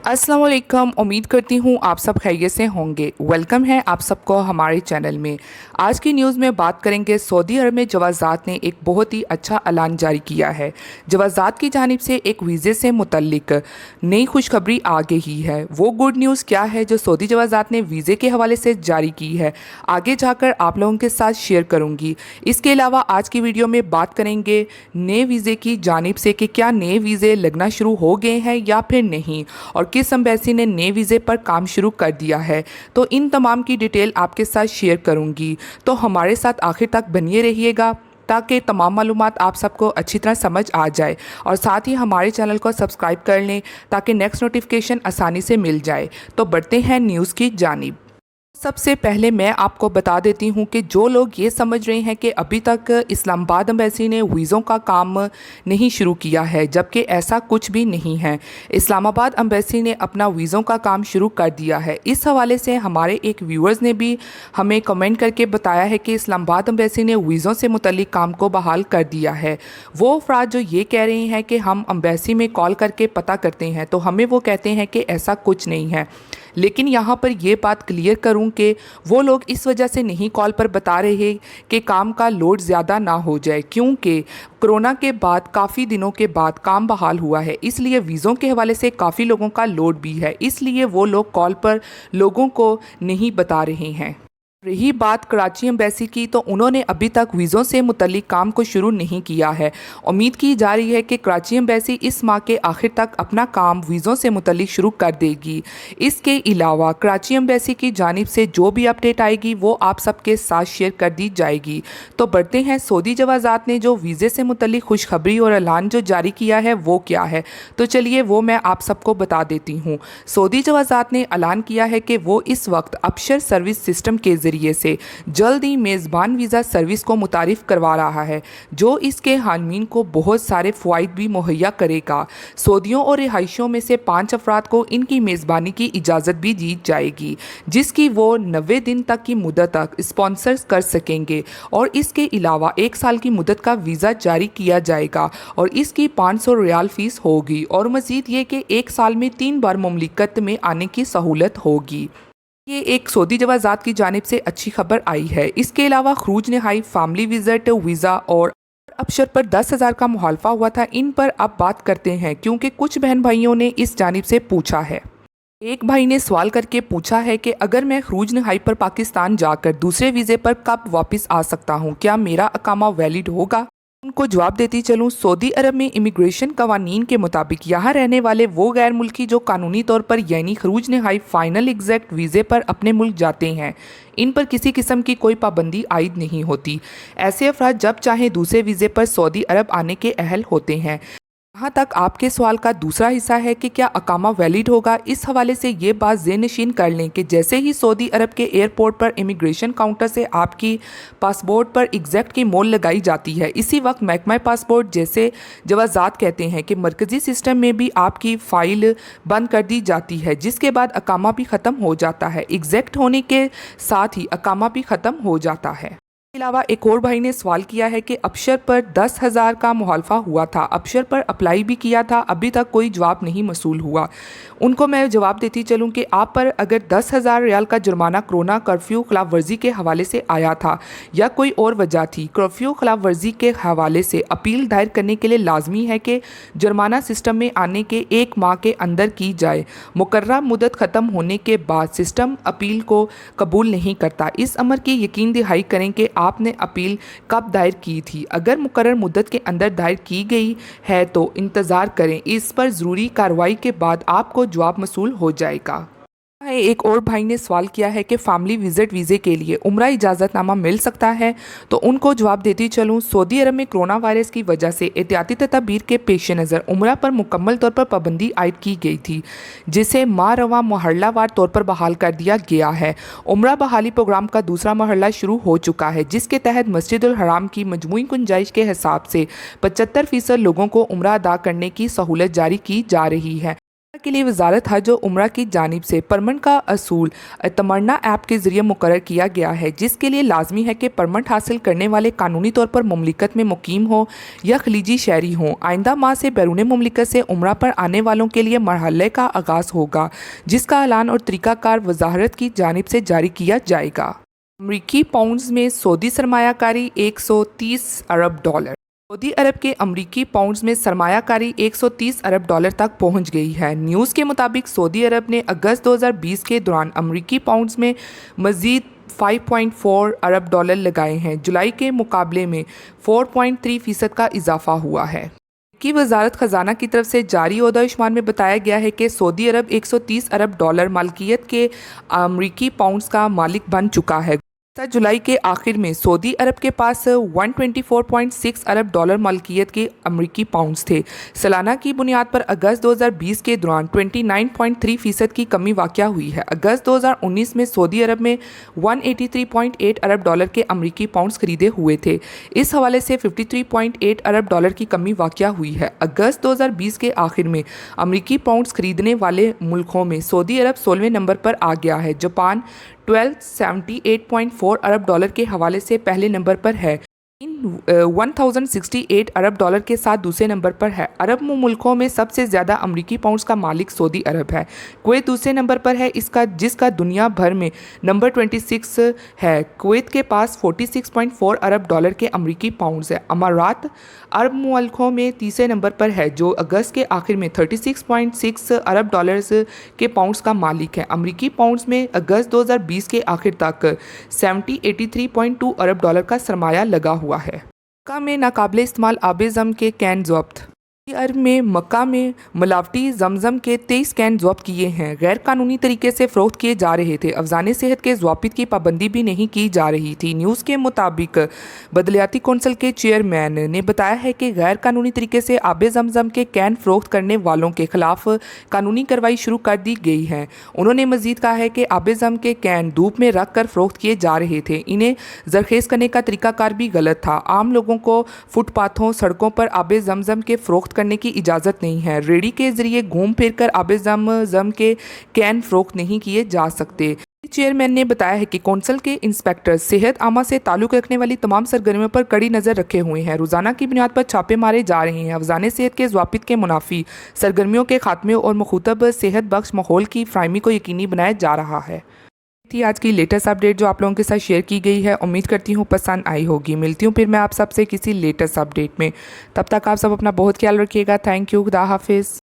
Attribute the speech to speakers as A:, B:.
A: अस्सलाम वालेकुम। उम्मीद करती हूँ आप सब खैरियत से होंगे। वेलकम है आप सबको हमारे चैनल में। आज की न्यूज़ में बात करेंगे, सऊदी अरब में जवाज़ात ने एक बहुत ही अच्छा ऐलान जारी किया है। जवाज़ात की जानिब से एक वीज़े से मुतल्लिक नई खुशखबरी आ गई है। वो गुड न्यूज़ क्या है जो सऊदी जवाज़ात ने वीज़े के हवाले से जारी की है, आगे जाकर आप लोगों के साथ शेयर करूँगी। इसके अलावा आज की वीडियो में बात करेंगे नए वीज़े की जानिब से कि क्या नए वीज़े लगना शुरू हो गए हैं या फिर नहीं, और किस एम्बेसी ने नए वीज़े पर काम शुरू कर दिया है। तो इन तमाम की डिटेल आपके साथ शेयर करूंगी, तो हमारे साथ आखिर तक बनिए रहिएगा ताकि तमाम मालूमात आप सबको अच्छी तरह समझ आ जाए। और साथ ही हमारे चैनल को सब्सक्राइब कर लें ताकि नेक्स्ट नोटिफिकेशन आसानी से मिल जाए। तो बढ़ते हैं न्यूज़ की जानिब। सबसे पहले मैं आपको बता देती हूँ कि जो लोग ये समझ रहे हैं कि अभी तक इस्लामाबाद एम्बेसी ने वीज़ों का काम नहीं शुरू किया है, जबकि ऐसा कुछ भी नहीं है। इस्लामाबाद एम्बेसी ने अपना वीज़ों का काम शुरू कर दिया है। इस हवाले से हमारे एक व्यूअर्स ने भी हमें कमेंट करके बताया है कि इस्लामाबाद एम्बेसी ने वीज़ों से मुतल्लिक काम को बहाल कर दिया है। वो अफराद जो ये कह रहे हैं कि हम एम्बेसी में कॉल करके पता करते हैं, तो हमें वो कहते हैं कि ऐसा कुछ नहीं है। लेकिन यहाँ पर ये बात क्लियर करूँ कि वो लोग इस वजह से नहीं कॉल पर बता रहे कि काम का लोड ज़्यादा ना हो जाए, क्योंकि कोरोना के बाद काफ़ी दिनों के बाद काम बहाल हुआ है, इसलिए वीज़ों के हवाले से काफ़ी लोगों का लोड भी है, इसलिए वो लोग कॉल पर लोगों को नहीं बता रहे हैं। रही बात कराची एम्बेसी की, तो उन्होंने अभी तक वीज़ों से मुतल्लिक काम को शुरू नहीं किया है। उम्मीद की जा रही है कि कराची एम्बेसी इस माह के आखिर तक अपना काम वीज़ों से मुतल्लिक शुरू कर देगी। इसके अलावा कराची एम्बेसी की जानिब से जो भी अपडेट आएगी वो आप सबके साथ शेयर कर दी जाएगी। तो बढ़ते हैं, सऊदी जवाज़ात ने जो वीज़े से मुतल्लिक खुशखबरी और ऐलान जो जारी किया है वो क्या है, तो चलिए वो मैं आप सबको बता देती हूँ। सऊदी जवाज़ात ने ऐलान किया है कि वो इस वक्त अबशर सर्विस सिस्टम के जरिए से जल्द ही मेज़बान वीज़ा सर्विस को मुतारिफ करवा रहा है, जो इसके हामिन को बहुत सारे फ़वाइद भी मुहैया करेगा। सऊदियों और रिहायशियों में से 5 अफराद को इनकी मेज़बानी की इजाज़त भी दी जाएगी, जिसकी वो 90 दिन तक की मुद्दत तक स्पॉन्सर कर सकेंगे। और इसके अलावा 1 साल की मुद्दत का वीज़ा जारी किया जाएगा और इसकी 500 रियाल फ़ीस होगी। और मज़ीद ये कि 1 साल में 3 बार मुमलिकत में आने की सहूलत होगी। ये एक सऊदी जवाज़ात की जानिब से अच्छी खबर आई है। इसके अलावा खरूज नहाई, फैमिली विजिट वीज़ा और अबशर पर 10,000 का मुखालफा हुआ था, इन पर अब बात करते हैं, क्योंकि कुछ बहन भाइयों ने इस जानिब से पूछा है। एक भाई ने सवाल करके पूछा है कि अगर मैं खरूज नहाई पर पाकिस्तान जाकर दूसरे वीज़े पर कब वापस आ सकता हूँ, क्या मेरा अकामा वैलिड होगा? उनको जवाब देती चलूँ, सऊदी अरब में इमिग्रेशन कवानीन के मुताबिक यहाँ रहने वाले वो गैर मुल्की जो कानूनी तौर पर यानी खरूज नहाई फाइनल एग्जैक्ट वीज़े पर अपने मुल्क जाते हैं, इन पर किसी किस्म की कोई पाबंदी आयद नहीं होती। ऐसे अफराद जब चाहें दूसरे वीज़े पर सऊदी अरब आने के अहल होते हैं। यहाँ तक आपके सवाल का दूसरा हिस्सा है कि क्या अकामा वैलिड होगा। इस हवाले से ये बात ज़हननशीन कर लें कि जैसे ही सऊदी अरब के एयरपोर्ट पर इमिग्रेशन काउंटर से आपकी पासपोर्ट पर एग्जैक्ट की मोल लगाई जाती है, इसी वक्त महकमा पासपोर्ट जैसे जवाज़ात कहते हैं कि मरकज़ी सिस्टम में भी आपकी फ़ाइल बंद कर दी जाती है, जिसके बाद अकामा भी ख़त्म हो जाता है। एग्जैक्ट होने के साथ ही अकामा भी ख़त्म हो जाता है। इसके अलावा एक और भाई ने सवाल किया है कि अबशर पर 10,000 का मुखालफा हुआ था, अबशर पर अप्लाई भी किया था, अभी तक कोई जवाब नहीं मसूल हुआ। उनको मैं जवाब देती चलूँ कि आप पर अगर 10,000 रियाल का जुर्माना कोरोना कर्फ्यू खिलाफ वर्जी के हवाले से आया था या कोई और वजह थी, कर्फ्यू खिलाफ वर्जी के हवाले से अपील दायर करने के लिए लाजमी है कि जुर्माना सिस्टम में आने के 1 माह के अंदर की जाए। मुकर्ररा मुद्दत ख़त्म होने के बाद सिस्टम अपील को कबूल नहीं करता। इस अमर की यकीन दहाई करें कि आपने अपील कब दायर की थी। अगर मुकर्रर मुद्दत के अंदर दायर की गई है तो इंतज़ार करें, इस पर ज़रूरी कार्रवाई के बाद आपको जवाब मसूल हो जाएगा। एक और भाई ने सवाल किया है कि फैमिली विजिट वीज़े के लिए उम्रा इजाज़तनामा मिल सकता है, तो उनको जवाब देती चलूँ, सऊदी अरब में कोरोना वायरस की वजह से एहतियाती तदबीर के पेश नज़र उम्रा पर मुकम्मल तौर पर पाबंदी आयद की गई थी, जिसे माह रवा मरहलावार तौर पर बहाल कर दिया गया है। उम्रा बहाली प्रोग्राम का दूसरा मरहला शुरू हो चुका है, जिसके तहत मस्जिदुल हराम की मजमूई गुंजाइश के हिसाब से 75% लोगों को उम्रा अदा करने की सहूलत जारी की जा रही है। के लिए वजारत हज और उम्रा की जानिब से परमिट का असूल तमन्ना ऐप के ज़रिए मुकर्रर किया गया है, जिसके लिए लाजमी है कि परमिट हासिल करने वाले कानूनी तौर पर मुमलिकत में मुकीम हो या खलीजी शहरी हों। आइंदा माह से बैरून मुमलिकत से उम्रा पर आने वालों के लिए मरहले का आगाज़ होगा, जिसका ऐलान और तरीक़ाकार वजारत की जानिब से जारी किया जाएगा। अमरीकी पाउंड्स में सऊदी सरमायाकारी 130 अरब डॉलर। सऊदी अरब के अमरीकी पाउंड्स में सरमायाकारी 130 अरब डॉलर तक पहुंच गई है। न्यूज़ के मुताबिक सऊदी अरब ने अगस्त 2020 के दौरान अमरीकी पाउंड्स में मज़ीद 5.4 अरब डॉलर लगाए हैं। जुलाई के मुकाबले में 4.3% का इजाफा हुआ है। की वजारत ख़जाना की तरफ से जारी ओहदा-ए-शुमार में बताया गया है कि सऊदी अरब 130 अरब डॉलर मालिकियत के अमरीकी पाउंड्स का मालिक बन चुका है। जुलाई के आखिर में सऊदी अरब के पास 124.6 अरब डॉलर मालिकियत के अमरीकी पाउंड्स थे। सालाना की बुनियाद पर अगस्त 2020 के दौरान 29.3% की कमी वाक़या हुई है। अगस्त 2019 में सऊदी अरब में 183.8 अरब डॉलर के अमरीकी पाउंड्स खरीदे हुए थे। इस हवाले से 53.8 अरब डॉलर की कमी वाक़या हुई है। अगस्त 2020 के आखिर में अमरीकी पाउंड्स खरीदने वाले मुल्कों में सऊदी अरब 16वें नंबर पर आ गया है। जापान 1278.4 अरब डॉलर के हवाले से पहले नंबर पर है। 1068 अरब डॉलर के साथ दूसरे नंबर पर है। अरब मुल्कों में सबसे ज़्यादा अमरीकी पाउंड्स का मालिक सऊदी अरब है। कुवैत दूसरे नंबर पर है, जिसका दुनिया भर में नंबर 26 है। कुवैत के पास 46.4 अरब डॉलर के अमरीकी पाउंड्स है। अमारात अरब मुल्कों में तीसरे नंबर पर है, जो अगस्त के आखिर में 36.6 अरब डॉलर्स के पाउंड्स का मालिक है। अमरीकी पाउंड्स में अगस्त 2020 के आखिर तक 83.2 अरब डॉलर का सरमाया लगा हुआ है। मक्का में नाकाबिले इस्तेमाल आब ज़म के कैन ज़ब्त। अरब में मक्का में मिलावटी जमजम के 23 कैन ज़ब्त किए हैं। गैर कानूनी तरीके से फ़रोख्त किए जा रहे थे। अफज़ान सेहत के ज़वाबित की पाबंदी भी नहीं की जा रही थी। न्यूज़ के मुताबिक बदलियाती कौंसिल के चेयरमैन ने बताया है कि गैर कानूनी तरीके से आब जमजम के कैन फ़रोख्त करने वालों के खिलाफ कानूनी कार्रवाई शुरू कर दी गई है। उन्होंने मज़ीद कहा है कि आब जम के कैन धूप में रख कर फ़रोख्त किए जा रहे थे। इन्हें जरखेज़ करने का तरीक़ाकार भी गलत था। आम लोगों को फुटपाथों, सड़कों पर आब जमजम के फ़रोख्त करने की इजाज़त नहीं है। रेडी के ज़रिए घूम फिर कर आब ज़म के कैन फ़रोख्त नहीं किए जा सकते। चेयरमैन ने बताया है कि कौंसिल के इंस्पेक्टर सेहत आमा से ताल्लुक़ रखने वाली तमाम सरगर्मियों पर कड़ी नज़र रखे हुए हैं। रोज़ाना की बुनियाद पर छापे मारे जा रहे हैं। अफज़ान सेहत के ज़वाबित के मुनाफी सरगर्मियों के खात्मे और मुख़ातब सेहत बख्श माहौल की फ़राहमी को यकीनी बनाया जा रहा है। थी आज की लेटेस्ट अपडेट जो आप लोगों के साथ शेयर की गई है। उम्मीद करती हूँ पसंद आई होगी। मिलती हूँ फिर मैं आप सबसे किसी लेटेस्ट अपडेट में। तब तक आप सब अपना बहुत ख्याल रखिएगा। Thank you. खुदा हाफिज़।